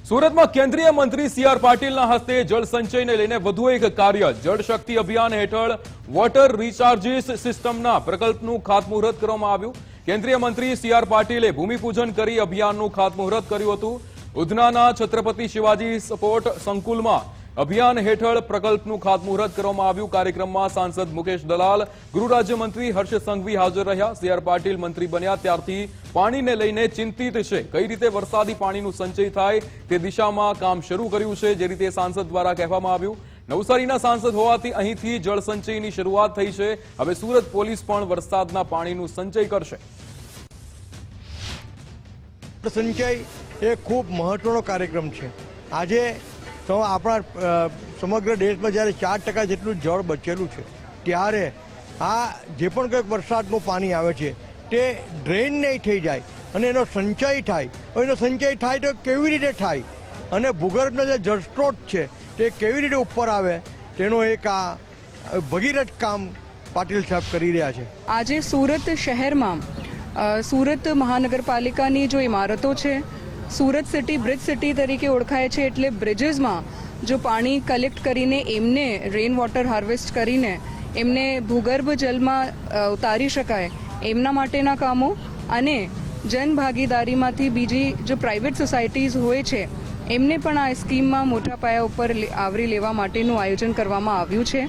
સુરત में केंद्रीय मंत्री सीआर पाटिल हस्ते जल संचय ने लईने વધુ એક કાર્ય जल शक्ति अभियान हेठळ वॉटर रिचार्जिस सिस्टमना प्रकल्पનું ખાતમુહૂર્ત કરવામાં આવ્યું। केंद्रीय मंत्री सीआर पाटिले भूमिपूजन કરી અભિયાનનું ખાતમુહૂર્ત કર્યું હતું। ઉધનાના છત્રપતિ શિવાજી સ્પોર્ટ સંકુલમાં અભિયાન હેઠળ પ્રકલ્પનું ખાતમુહૂર્ત કરવામાં આવ્યું। કાર્યક્રમમાં સાંસદ મુકેશ દલાલ, ગૃહ રાજ્યમંત્રી હર્ષ સંઘવી હાજર રહ્યા। सीआर पाटिल મંત્રી બન્યા ત્યારથી પાણીને લઈને ચિંતિત છે। કઈ રીતે વરસાદી પાણીનું સંચય થાય તે દિશામાં કામ શરૂ કર્યું છે, જે રીતે સાંસદ દ્વારા કહેવામાં આવ્યું। નવસારીના સાંસદ હોવાથી અહીંથી જળ સંચયની શરૂઆત થઈ છે। હવે સુરત પોલીસ પણ વરસાદના પાણીનું સંચય કરશે। સંચય એ ખૂબ મહત્વનો કાર્યક્રમ છે। આજે તો આપણા સમગ્ર દેશમાં જ્યારે 4% જેટલું જળ બચેલું છે, ત્યારે આ જે પણ કંઈક વરસાદનું પાણી આવે છે તે ડ્રેન નહીં થઈ જાય અને એનો સંચય થાય। એનો સંચય થાય તો કેવી રીતે થાય અને ભૂગર્ભનો જે જળસ્ત્રોત છે તે કેવી રીતે ઉપર આવે, તેનો એક આ ભગીરથ કામ પાટીલ સાહેબ કરી રહ્યા છે। આજે સુરત શહેરમાં સુરત મહાનગરપાલિકાની જો ઇમારતો છે, સુરત સિટી બ્રિજ સિટી તરીકે ઓળખાય છે, એટલે બ્રિજીસમાં જો પાણી કલેક્ટ કરીને એમને રેઇન વોટર હાર્વેસ્ટ કરીને એમને ભૂગર્ભ જલમાં ઉતારી શકાય એમના માટેના કામો અને જનભાગીદારીમાંથી બીજી જો પ્રાઇવેટ સોસાયટીઝ હોય છે એમને પણ આ સ્કીમમાં મોટા પાયા ઉપર આવરી લેવા માટેનું આયોજન કરવામાં આવ્યું છે।